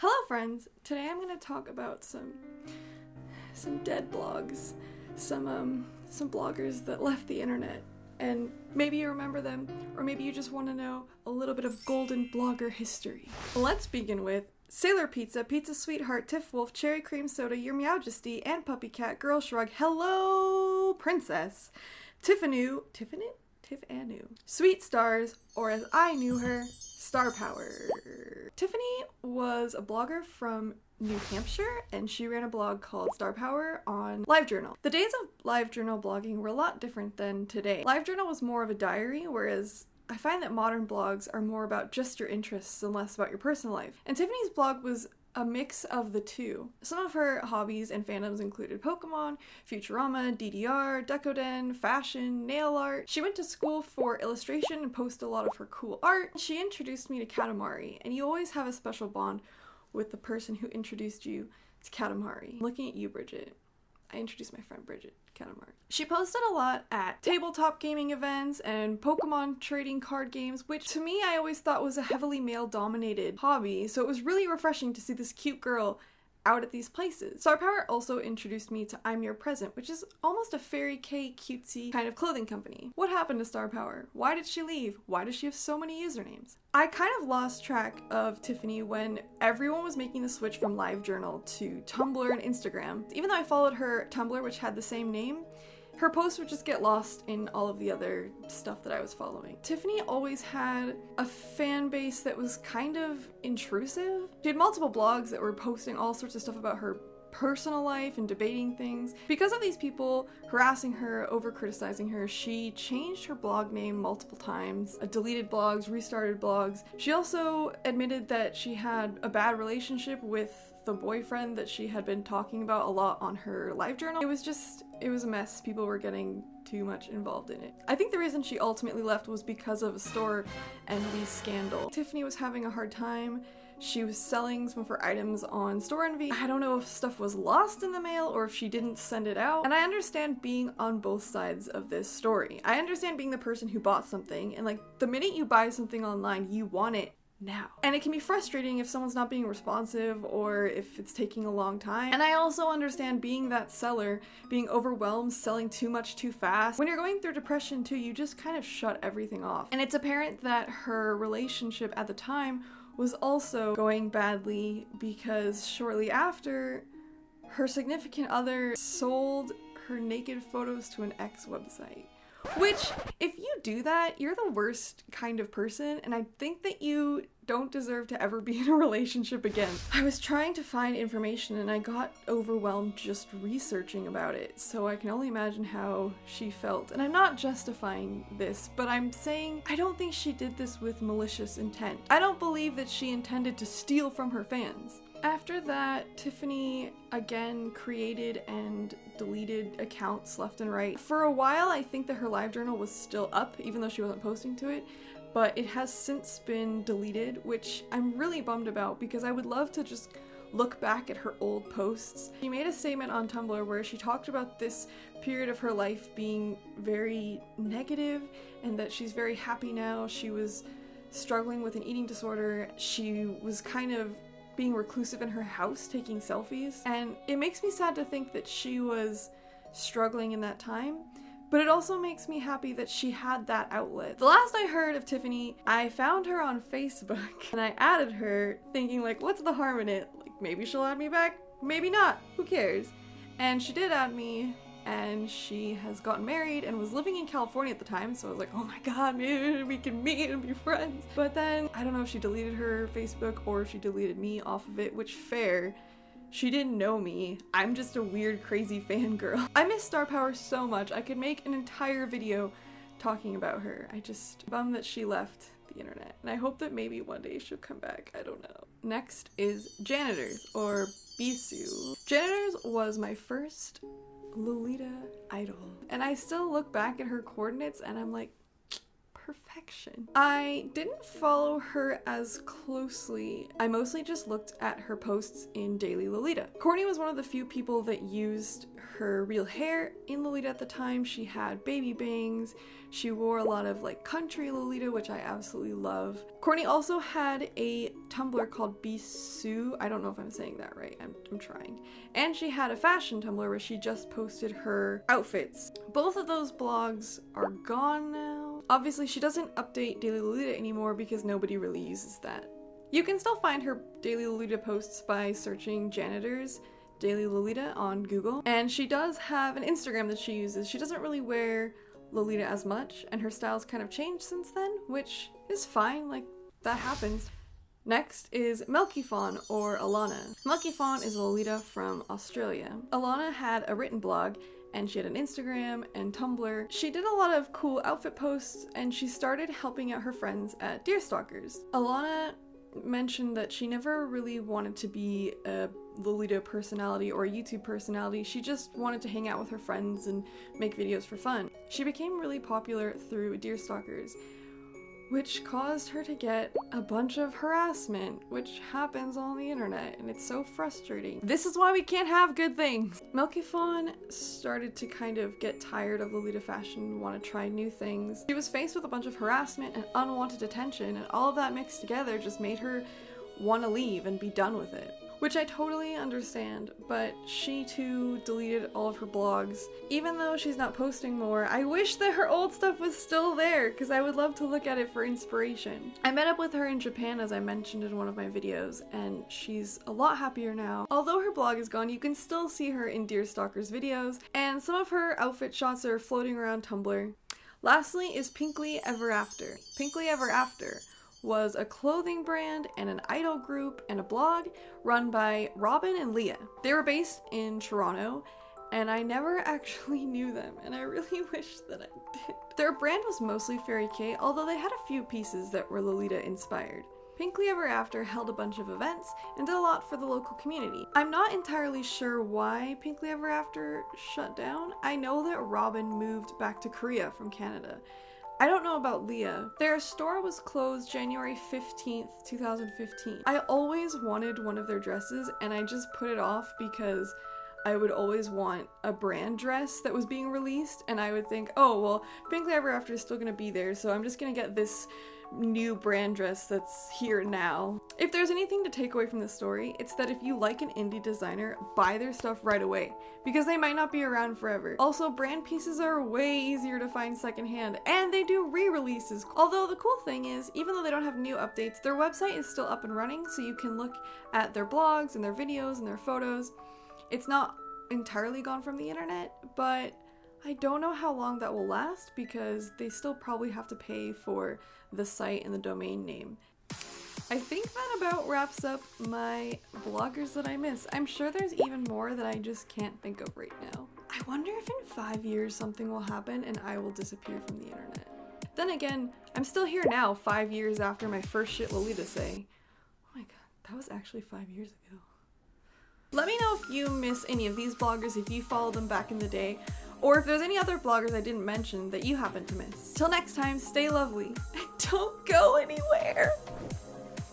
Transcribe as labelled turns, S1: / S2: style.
S1: Hello friends! Today I'm going to talk about some dead blogs, some bloggers that left the internet, and maybe you remember them, or maybe you just want to know a little bit of golden blogger history. Let's begin with Sailor Pizza, Pizza Sweetheart, Tiff Wolf, Cherry Cream Soda, Your Meowjesty, and Puppy Cat, Girl Shrug, Hello Princess, Tiffany, Sweet Stars, or as I knew her, Starpowerrr. Tiffany was a blogger from New Hampshire, and she ran a blog called Starpowerrr on LiveJournal. The days of LiveJournal blogging were a lot different than today. LiveJournal was more of a diary, whereas I find that modern blogs are more about just your interests and less about your personal life. And Tiffany's blog was a mix of the two. Some of her hobbies and fandoms included Pokemon, Futurama, DDR, Decoden, fashion, nail art. She went to school for illustration and posted a lot of her cool art. She introduced me to Katamari, and you always have a special bond with the person who introduced you to Katamari. Looking at you, Bridget. I introduced my friend Bridget Katamari. She posted a lot at tabletop gaming events and Pokemon trading card games, which to me I always thought was a heavily male-dominated hobby, so it was really refreshing to see this cute girl out at these places. Starpowerrr also introduced me to I'm Your Present, which is almost a fairy cake cutesy kind of clothing company. What happened to Starpowerrr? Why did she leave? Why does she have so many usernames? I kind of lost track of Tiffany when everyone was making the switch from LiveJournal to Tumblr and Instagram. Even though I followed her Tumblr, which had the same name, her posts would just get lost in all of the other stuff that I was following. Tiffany always had a fan base that was kind of intrusive. She had multiple blogs that were posting all sorts of stuff about her personal life and debating things. Because of these people harassing her, over-criticizing her, she changed her blog name multiple times, deleted blogs, restarted blogs. She also admitted that she had a bad relationship with the boyfriend that she had been talking about a lot on her LiveJournal. It was a mess. People were getting too much involved in it. I think the reason she ultimately left was because of a store envy scandal. Tiffany was having a hard time. She was selling some of her items on Store Envy. I don't know if stuff was lost in the mail or if she didn't send it out. And I understand being on both sides of this story. I understand being the person who bought something, and like the minute you buy something online, you want it now. And it can be frustrating if someone's not being responsive or if it's taking a long time. And I also understand being that seller, being overwhelmed, selling too much too fast. When you're going through depression too, you just kind of shut everything off. And it's apparent that her relationship at the time was also going badly because shortly after, her significant other sold her naked photos to an ex website. Which, if you do that, you're the worst kind of person, and I think that you don't deserve to ever be in a relationship again. I was trying to find information and I got overwhelmed just researching about it, so I can only imagine how she felt. And I'm not justifying this, but I'm saying I don't think she did this with malicious intent. I don't believe that she intended to steal from her fans. After that, Tiffany again created and deleted accounts left and right. For a while, I think that her LiveJournal was still up, even though she wasn't posting to it, but it has since been deleted, which I'm really bummed about because I would love to just look back at her old posts. She made a statement on Tumblr where she talked about this period of her life being very negative and that she's very happy now. She was struggling with an eating disorder. She was kind of being reclusive in her house, taking selfies, and it makes me sad to think that she was struggling in that time, but it also makes me happy that she had that outlet. The last I heard of Tiffany, I found her on Facebook, and I added her thinking like, what's the harm in it? Like, maybe she'll add me back, maybe not, who cares? And she did add me, and she has gotten married and was living in California at the time, so I was like, oh my god, maybe we can meet and be friends. But then, I don't know if she deleted her Facebook or if she deleted me off of it, which fair. She didn't know me. I'm just a weird, crazy fangirl. I miss Starpowerrr so much. I could make an entire video talking about her. I just bummed that she left the internet, and I hope that maybe one day she'll come back. I don't know. Next is Janitors, or Bisou. Janitors was my first Lolita idol, and I still look back at her coordinates and I'm like, perfection. I didn't follow her as closely. I mostly just looked at her posts in Daily Lolita. Courtney was one of the few people that used her real hair in Lolita at the time. She had baby bangs. She wore a lot of like country Lolita, which I absolutely love. Courtney also had a Tumblr called Bisou. I don't know if I'm saying that right. I'm trying. And she had a fashion Tumblr where she just posted her outfits. Both of those blogs are gone now. Obviously, she doesn't update Daily Lolita anymore because nobody really uses that. You can still find her Daily Lolita posts by searching Janitors Daily Lolita on Google. And she does have an Instagram that she uses. She doesn't really wear Lolita as much, and her style's kind of changed since then, which is fine, like, that happens. Next is Milkyfawn, or Alanah. Milkyfawn is a Lolita from Australia. Alanah had a written blog, and she had an Instagram and Tumblr. She did a lot of cool outfit posts, and she started helping out her friends at Deerstalkers. Alanah mentioned that she never really wanted to be a Lolita personality or a YouTube personality. She just wanted to hang out with her friends and make videos for fun. She became really popular through Deerstalkers, which caused her to get a bunch of harassment, which happens on the internet, and it's so frustrating. This is why we can't have good things. Milkyfawn started to kind of get tired of Lolita fashion and want to try new things. She was faced with a bunch of harassment and unwanted attention, and all of that mixed together just made her want to leave and be done with it. Which I totally understand, but she too deleted all of her blogs. Even though she's not posting more, I wish that her old stuff was still there, because I would love to look at it for inspiration. I met up with her in Japan, as I mentioned in one of my videos, and she's a lot happier now. Although her blog is gone, you can still see her in Deerstalkers videos, and some of her outfit shots are floating around Tumblr. Lastly is Pinkly Ever After. Pinkly Ever After was a clothing brand and an idol group and a blog run by Robin and Leah. They were based in Toronto, and I never actually knew them, and I really wish that I did. Their brand was mostly fairy kay, although they had a few pieces that were Lolita inspired. Pinkly Ever After held a bunch of events and did a lot for the local community. I'm not entirely sure why Pinkly Ever After shut down. I know that Robin moved back to Korea from Canada. I don't know about Leah. Their store was closed January 15th, 2015. I always wanted one of their dresses, and I just put it off because I would always want a brand dress that was being released, and I would think, oh, well, Pinkly Ever After is still gonna be there, so I'm just gonna get this new brand dress that's here now. If there's anything to take away from this story, it's that if you like an indie designer, buy their stuff right away, because they might not be around forever. Also, brand pieces are way easier to find secondhand, and they do re-releases. Although the cool thing is, even though they don't have new updates, their website is still up and running, so you can look at their blogs and their videos and their photos. It's not entirely gone from the internet, but I don't know how long that will last because they still probably have to pay for the site and the domain name. I think that about wraps up my bloggers that I miss. I'm sure there's even more that I just can't think of right now. I wonder if in 5 years something will happen and I will disappear from the internet. Then again, I'm still here now, 5 years after my first shit Lolita say. Oh my god, that was actually 5 years ago. Let me know if you miss any of these bloggers, if you followed them back in the day, or if there's any other bloggers I didn't mention that you happen to miss. Till next time, stay lovely and don't go anywhere.